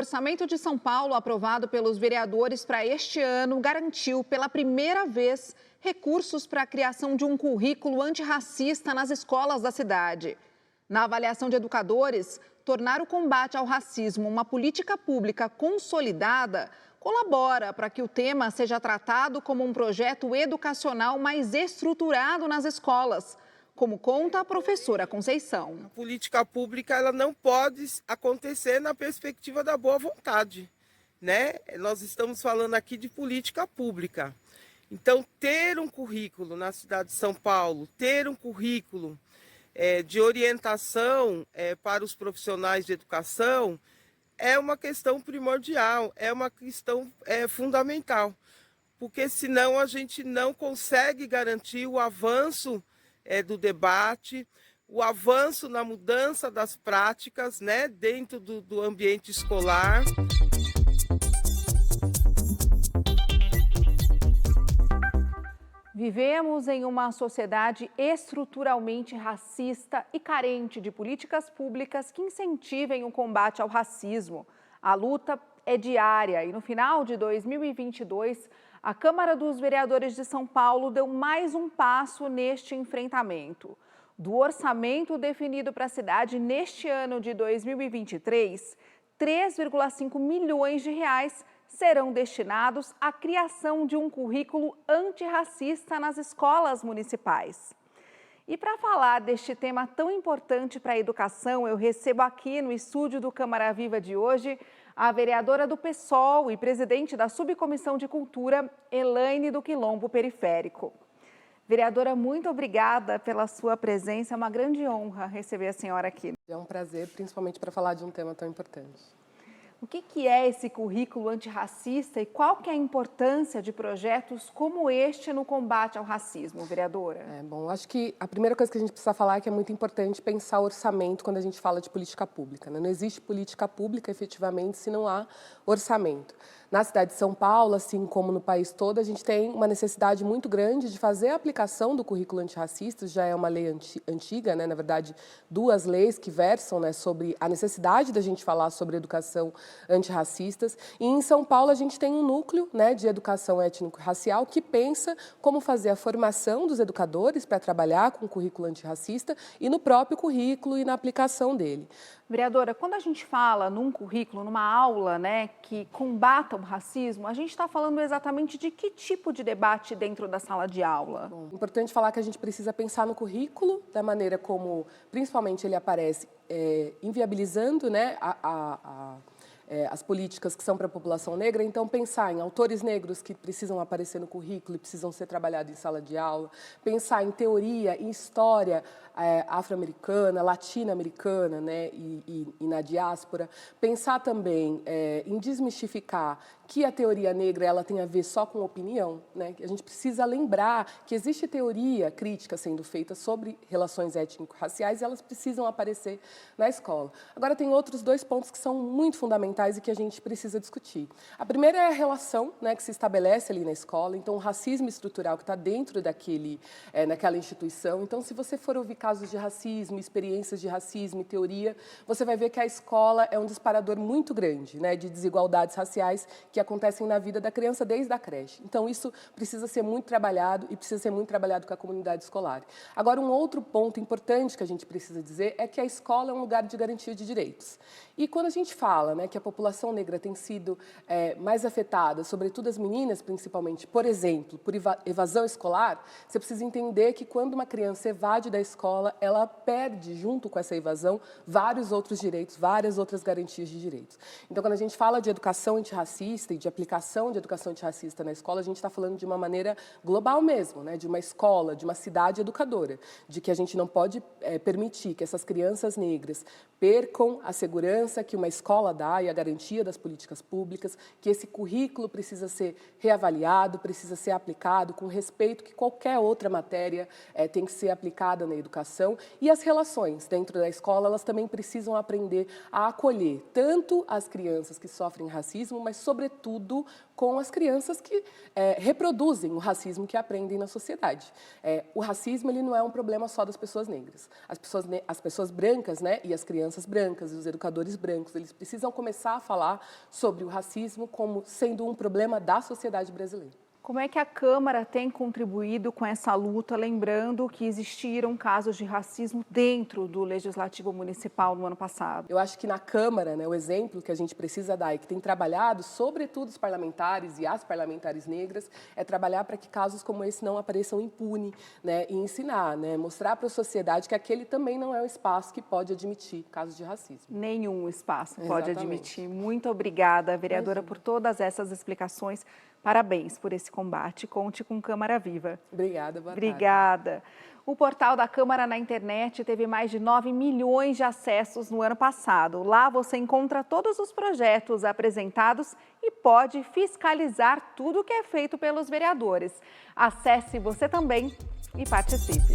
orçamento de São Paulo, aprovado pelos vereadores para este ano, garantiu pela primeira vez recursos para a criação de um currículo antirracista nas escolas da cidade. Na avaliação de educadores, tornar o combate ao racismo uma política pública consolidada colabora para que o tema seja tratado como um projeto educacional mais estruturado nas escolas, como conta a professora Conceição. A política pública ela não pode acontecer na perspectiva da boa vontade, né? Nós estamos falando aqui de política pública. Então, ter um currículo na cidade de São Paulo, ter um currículo de orientação para os profissionais de educação é uma questão primordial, é uma questão fundamental, porque senão a gente não consegue garantir o avanço do debate, o avanço na mudança das práticas, né, dentro do ambiente escolar. Vivemos em uma sociedade estruturalmente racista e carente de políticas públicas que incentivem o combate ao racismo. A luta é diária e no final de 2022, a Câmara dos Vereadores de São Paulo deu mais um passo neste enfrentamento. Do orçamento definido para a cidade neste ano de 2023, 3,5 milhões de reais serão destinados à criação de um currículo antirracista nas escolas municipais. E para falar deste tema tão importante para a educação, eu recebo aqui no estúdio do Câmara Viva de hoje a vereadora do PSOL e presidente da Subcomissão de Cultura, Elaine do Quilombo Periférico. Vereadora, muito obrigada pela sua presença, é uma grande honra receber a senhora aqui. É um prazer, principalmente para falar de um tema tão importante. O que é esse currículo antirracista e qual que é a importância de projetos como este no combate ao racismo, vereadora? Bom, acho que a primeira coisa que a gente precisa falar é que é muito importante pensar o orçamento quando a gente fala de política pública, né? Não existe política pública, efetivamente, se não há orçamento. Na cidade de São Paulo, assim como no país todo, a gente tem uma necessidade muito grande de fazer a aplicação do currículo antirracista. Já é uma lei antiga, né? Na verdade, duas leis que versam, né, sobre a necessidade da gente falar sobre educação antirracistas. E em São Paulo a gente tem um núcleo, né, de educação étnico-racial que pensa como fazer a formação dos educadores para trabalhar com o currículo antirracista e no próprio currículo e na aplicação dele. Vereadora, quando a gente fala num currículo, numa aula, né, que combata o racismo, a gente está falando exatamente de que tipo de debate dentro da sala de aula? Bom, importante falar que a gente precisa pensar no currículo, da maneira como, principalmente, ele aparece inviabilizando, né, as políticas que são para a população negra. Então, pensar em autores negros que precisam aparecer no currículo e precisam ser trabalhados em sala de aula, pensar em teoria, em história afro-americana, latino-americana, né, e na diáspora, pensar também em desmistificar que a teoria negra ela tem a ver só com opinião, né? A gente precisa lembrar que existe teoria crítica sendo feita sobre relações étnico-raciais e elas precisam aparecer na escola. Agora, tem outros dois pontos que são muito fundamentais e que a gente precisa discutir. A primeira é a relação, né, que se estabelece ali na escola, então o racismo estrutural que está dentro naquela instituição. Então, se você for ouvir casos de racismo, experiências de racismo e teoria, você vai ver que a escola é um disparador muito grande, né, de desigualdades raciais que acontecem na vida da criança desde a creche. Então, isso precisa ser muito trabalhado e precisa ser muito trabalhado com a comunidade escolar. Agora, um outro ponto importante que a gente precisa dizer é que a escola é um lugar de garantia de direitos. E quando a gente fala, né, que a população negra tem sido mais afetada, sobretudo as meninas, principalmente, por exemplo, por evasão escolar, você precisa entender que quando uma criança evade da escola, ela perde, junto com essa evasão, vários outros direitos, várias outras garantias de direitos. Então, quando a gente fala de educação antirracista e de aplicação de educação antirracista na escola, a gente está falando de uma maneira global mesmo, né? De uma escola, de uma cidade educadora, de que a gente não pode permitir que essas crianças negras percam a segurança que uma escola dá e a garantia das políticas públicas, que esse currículo precisa ser reavaliado, precisa ser aplicado com respeito que qualquer outra matéria tem que ser aplicada na educação. E as relações dentro da escola, elas também precisam aprender a acolher tanto as crianças que sofrem racismo, mas, sobretudo, sobretudo, com as crianças que reproduzem o racismo que aprendem na sociedade. O racismo ele não é um problema só das pessoas negras. As pessoas brancas, né, e as crianças brancas, e os educadores brancos, eles precisam começar a falar sobre o racismo como sendo um problema da sociedade brasileira. Como é que a Câmara tem contribuído com essa luta, lembrando que existiram casos de racismo dentro do Legislativo Municipal no ano passado? Eu acho que na Câmara, né, o exemplo que a gente precisa dar e que tem trabalhado, sobretudo os parlamentares e as parlamentares negras, é trabalhar para que casos como esse não apareçam impune, né, e ensinar, né, mostrar para a sociedade que aquele também não é um espaço que pode admitir casos de racismo. Nenhum espaço pode Exatamente. admitir. Muito obrigada, vereadora, por todas essas explicações. Parabéns por esse combate. Conte com Câmara Viva. Obrigada, boa tarde. Obrigada. O portal da Câmara na internet teve mais de 9 milhões de acessos no ano passado. Lá você encontra todos os projetos apresentados e pode fiscalizar tudo o que é feito pelos vereadores. Acesse você também e participe.